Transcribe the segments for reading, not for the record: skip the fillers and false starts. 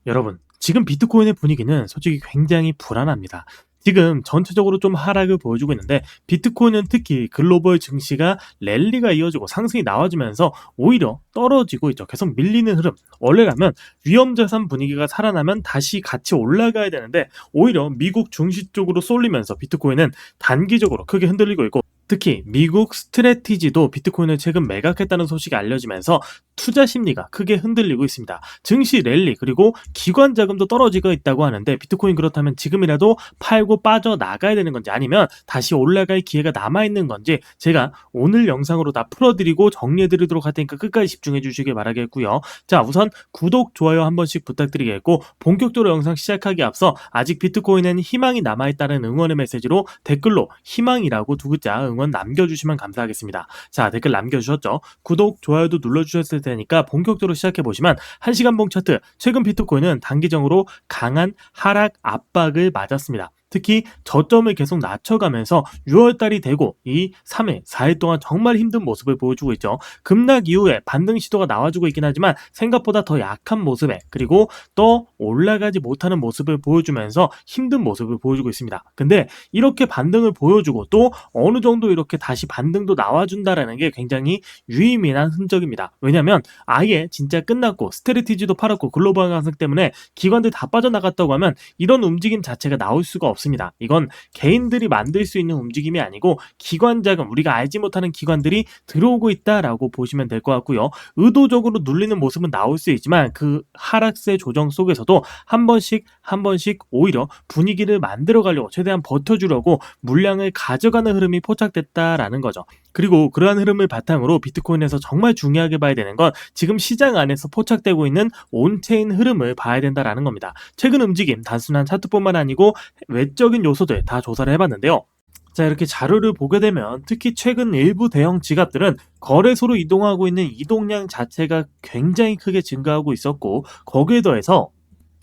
여러분, 지금 비트코인의 분위기는 솔직히 굉장히 불안합니다. 지금 전체적으로 좀 하락을 보여주고 있는데 비트코인은 특히 글로벌 증시가 랠리가 이어지고 상승이 나와주면서 오히려 떨어지고 있죠. 계속 밀리는 흐름. 원래라면 위험자산 분위기가 살아나면 다시 같이 올라가야 되는데 오히려 미국 증시 쪽으로 쏠리면서 비트코인은 단기적으로 크게 흔들리고 있고, 특히 미국 스트래티지도 비트코인을 최근 매각했다는 소식이 알려지면서 투자 심리가 크게 흔들리고 있습니다. 증시 랠리 그리고 기관 자금도 떨어지고 있다고 하는데 비트코인 그렇다면 지금이라도 팔고 빠져나가야 되는 건지 아니면 다시 올라갈 기회가 남아있는 건지 제가 오늘 영상으로 다 풀어드리고 정리해드리도록 할 테니까 끝까지 집중해 주시길 바라겠고요. 자, 우선 구독, 좋아요 한 번씩 부탁드리겠고, 본격적으로 영상 시작하기 앞서 아직 비트코인엔 희망이 남아있다는 응원의 메시지로 댓글로 희망이라고 두 글자 응원 남겨주시면 감사하겠습니다. 자, 댓글 남겨주셨죠? 구독, 좋아요도 눌러주셨을 테니까 본격적으로 시작해보시면 1시간 봉 차트, 최근 비트코인은 단기적으로 강한 하락 압박을 맞았습니다. 특히 저점을 계속 낮춰가면서 6월달이 되고 이 3일, 4일 동안 정말 힘든 모습을 보여주고 있죠. 급락 이후에 반등 시도가 나와주고 있긴 하지만 생각보다 더 약한 모습에, 그리고 또 올라가지 못하는 모습을 보여주면서 힘든 모습을 보여주고 있습니다. 근데 이렇게 반등을 보여주고 또 어느 정도 이렇게 다시 반등도 나와준다라는 게 굉장히 유의미한 흔적입니다. 왜냐면 아예 진짜 끝났고 스트래티지도 팔았고 글로벌 상승 때문에 기관들 다 빠져나갔다고 하면 이런 움직임 자체가 나올 수가 없습니다. 이건 개인들이 만들 수 있는 움직임이 아니고 기관 자금, 우리가 알지 못하는 기관들이 들어오고 있다라고 보시면 될 것 같고요. 의도적으로 눌리는 모습은 나올 수 있지만 그 하락세 조정 속에서도 한 번씩 한 번씩 오히려 분위기를 만들어 가려고 최대한 버텨주려고 물량을 가져가는 흐름이 포착됐다라는 거죠. 그리고 그러한 흐름을 바탕으로 비트코인에서 정말 중요하게 봐야 되는 건 지금 시장 안에서 포착되고 있는 온체인 흐름을 봐야 된다라는 겁니다. 최근 움직임 단순한 차트뿐만 아니고 외적인 요소들 다 조사를 해봤는데요. 자, 이렇게 자료를 보게 되면 특히 최근 일부 대형 지갑들은 거래소로 이동하고 있는 이동량 자체가 굉장히 크게 증가하고 있었고, 거기에 더해서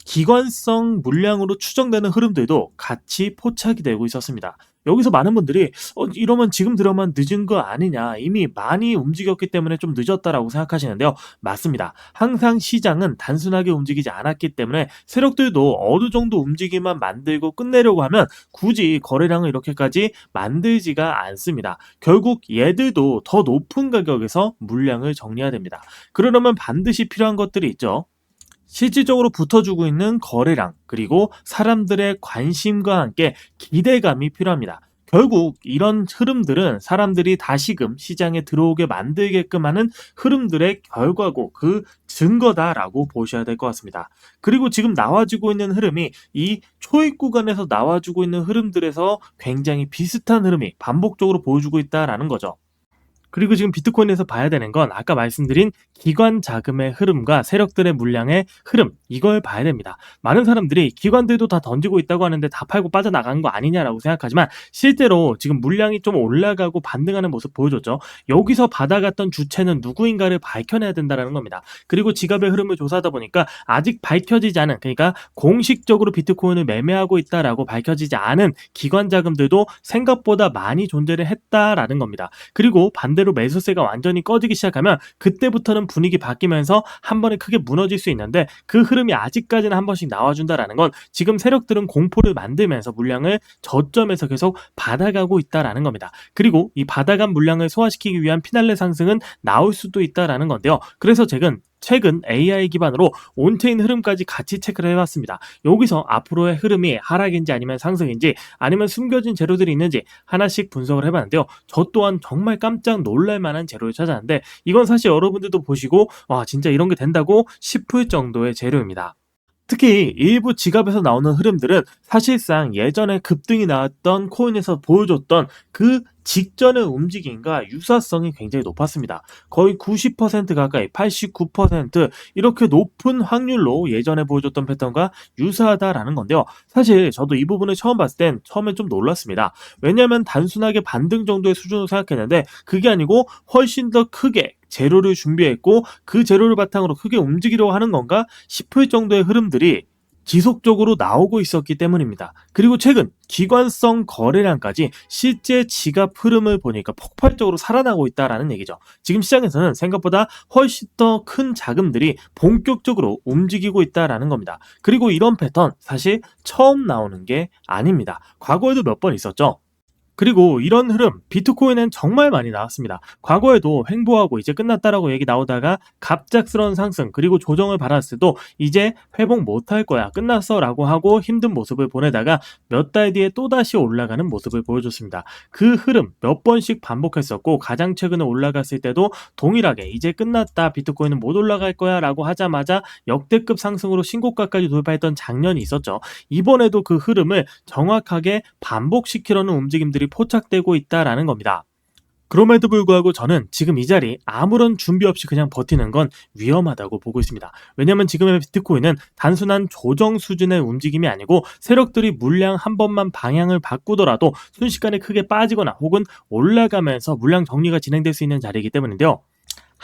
기관성 물량으로 추정되는 흐름들도 같이 포착이 되고 있었습니다. 여기서 많은 분들이 이러면 지금 들어만 늦은 거 아니냐, 이미 많이 움직였기 때문에 좀 늦었다라고 생각하시는데요. 맞습니다. 항상 시장은 단순하게 움직이지 않았기 때문에 세력들도 어느 정도 움직임만 만들고 끝내려고 하면 굳이 거래량을 이렇게까지 만들지가 않습니다. 결국 얘들도 더 높은 가격에서 물량을 정리해야 됩니다. 그러려면 반드시 필요한 것들이 있죠. 실질적으로 붙어주고 있는 거래량, 그리고 사람들의 관심과 함께 기대감이 필요합니다. 결국 이런 흐름들은 사람들이 다시금 시장에 들어오게 만들게끔 하는 흐름들의 결과고 그 증거다라고 보셔야 될 것 같습니다. 그리고 지금 나와주고 있는 흐름이 이 초입 구간에서 나와주고 있는 흐름들에서 굉장히 비슷한 흐름이 반복적으로 보여주고 있다라는 거죠. 그리고 지금 비트코인에서 봐야 되는 건 아까 말씀드린 기관 자금의 흐름과 세력들의 물량의 흐름, 이걸 봐야 됩니다. 많은 사람들이 기관들도 다 던지고 있다고 하는데 다 팔고 빠져나간 거 아니냐라고 생각하지만 실제로 지금 물량이 좀 올라가고 반등하는 모습 보여줬죠. 여기서 받아갔던 주체는 누구인가를 밝혀내야 된다는 겁니다. 그리고 지갑의 흐름을 조사하다 보니까 아직 밝혀지지 않은, 그러니까 공식적으로 비트코인을 매매하고 있다라고 밝혀지지 않은 기관 자금들도 생각보다 많이 존재를 했다라는 겁니다. 그리고 반대로 매수세가 완전히 꺼지기 시작하면 그때부터는 분위기 바뀌면서 한 번에 크게 무너질 수 있는데 그 흐름이 아직까지는 한 번씩 나와준다라는 건 지금 세력들은 공포를 만들면서 물량을 저점에서 계속 받아가고 있다라는 겁니다. 그리고 이 받아간 물량을 소화시키기 위한 피날레 상승은 나올 수도 있다라는 건데요. 그래서 최근 AI 기반으로 온체인 흐름까지 같이 체크를 해봤습니다. 여기서 앞으로의 흐름이 하락인지 아니면 상승인지 아니면 숨겨진 재료들이 있는지 하나씩 분석을 해봤는데요. 저 또한 정말 깜짝 놀랄만한 재료를 찾았는데 이건 사실 여러분들도 보시고 와 진짜 이런 게 된다고 싶을 정도의 재료입니다. 특히 일부 지갑에서 나오는 흐름들은 사실상 예전에 급등이 나왔던 코인에서 보여줬던 그 직전의 움직임과 유사성이 굉장히 높았습니다. 거의 90% 가까이 89% 이렇게 높은 확률로 예전에 보여줬던 패턴과 유사하다라는 건데요. 사실 저도 이 부분을 처음 봤을 땐 처음에 좀 놀랐습니다. 왜냐하면 단순하게 반등 정도의 수준으로 생각했는데 그게 아니고 훨씬 더 크게 재료를 준비했고 그 재료를 바탕으로 크게 움직이려고 하는 건가 싶을 정도의 흐름들이 지속적으로 나오고 있었기 때문입니다. 그리고 최근 기관성 거래량까지 실제 지갑 흐름을 보니까 폭발적으로 살아나고 있다라는 얘기죠. 지금 시장에서는 생각보다 훨씬 더 큰 자금들이 본격적으로 움직이고 있다라는 겁니다. 그리고 이런 패턴 사실 처음 나오는 게 아닙니다. 과거에도 몇 번 있었죠. 그리고 이런 흐름 비트코인엔 정말 많이 나왔습니다. 과거에도 횡보하고 이제 끝났다라고 얘기 나오다가 갑작스러운 상승 그리고 조정을 받았을 때도 이제 회복 못할 거야 끝났어 라고 하고 힘든 모습을 보내다가 몇 달 뒤에 또다시 올라가는 모습을 보여줬습니다. 그 흐름 몇 번씩 반복했었고 가장 최근에 올라갔을 때도 동일하게 이제 끝났다 비트코인은 못 올라갈 거야 라고 하자마자 역대급 상승으로 신고가까지 돌파했던 작년이 있었죠. 이번에도 그 흐름을 정확하게 반복시키려는 움직임들이 포착되고 있다라는 겁니다. 그럼에도 불구하고 저는 지금 이 자리 아무런 준비 없이 그냥 버티는 건 위험하다고 보고 있습니다. 왜냐하면 지금의 비트코인은 단순한 조정 수준의 움직임이 아니고 세력들이 물량 한 번만 방향을 바꾸더라도 순식간에 크게 빠지거나 혹은 올라가면서 물량 정리가 진행될 수 있는 자리이기 때문인데요.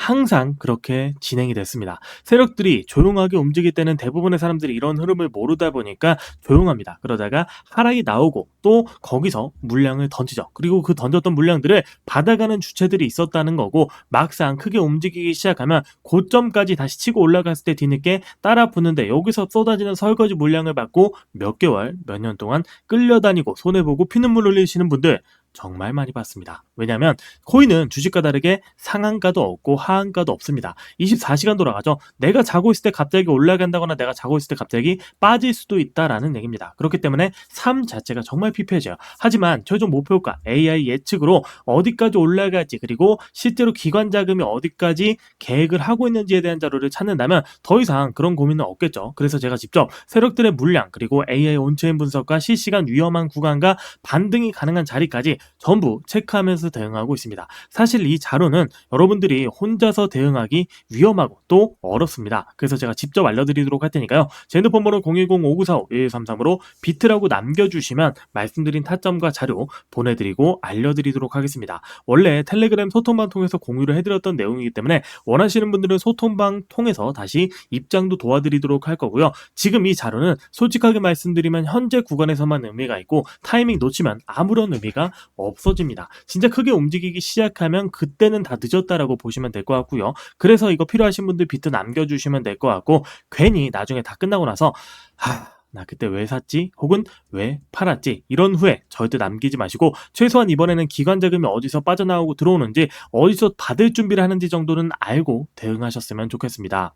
항상 그렇게 진행이 됐습니다. 세력들이 조용하게 움직일 때는 대부분의 사람들이 이런 흐름을 모르다 보니까 조용합니다. 그러다가 하락이 나오고 또 거기서 물량을 던지죠. 그리고 그 던졌던 물량들을 받아가는 주체들이 있었다는 거고 막상 크게 움직이기 시작하면 고점까지 다시 치고 올라갔을 때 뒤늦게 따라 붙는데 여기서 쏟아지는 설거지 물량을 받고 몇 개월, 몇 년 동안 끌려다니고 손해보고 피눈물 흘리시는 분들 정말 많이 봤습니다. 왜냐하면 코인은 주식과 다르게 상한가도 없고 하한가도 없습니다. 24시간 돌아가죠. 내가 자고 있을 때 갑자기 올라간다거나 내가 자고 있을 때 갑자기 빠질 수도 있다라는 얘기입니다. 그렇기 때문에 삶 자체가 정말 피폐해져요. 하지만 최종 목표가 AI 예측으로 어디까지 올라갈지 그리고 실제로 기관 자금이 어디까지 계획을 하고 있는지에 대한 자료를 찾는다면 더 이상 그런 고민은 없겠죠. 그래서 제가 직접 세력들의 물량 그리고 AI 온체인 분석과 실시간 위험한 구간과 반등이 가능한 자리까지 전부 체크하면서 대응하고 있습니다. 사실 이 자료는 여러분들이 혼자서 대응하기 위험하고 또 어렵습니다. 그래서 제가 직접 알려드리도록 할 테니까요. 제 핸드폰 번호 010-5945-1133으로 비트라고 남겨주시면 말씀드린 타점과 자료 보내드리고 알려드리도록 하겠습니다. 원래 텔레그램 소통방 통해서 공유를 해드렸던 내용이기 때문에 원하시는 분들은 소통방 통해서 다시 입장도 도와드리도록 할 거고요. 지금 이 자료는 솔직하게 말씀드리면 현재 구간에서만 의미가 있고 타이밍 놓치면 아무런 의미가 없어집니다. 진짜 크게 움직이기 시작하면 그때는 다 늦었다라고 보시면 될 것 같고요. 그래서 이거 필요하신 분들 비트 남겨주시면 될 것 같고 괜히 나중에 다 끝나고 나서 나 그때 왜 샀지? 혹은 왜 팔았지? 이런 후에 절대 남기지 마시고 최소한 이번에는 기관 자금이 어디서 빠져나오고 들어오는지 어디서 받을 준비를 하는지 정도는 알고 대응하셨으면 좋겠습니다.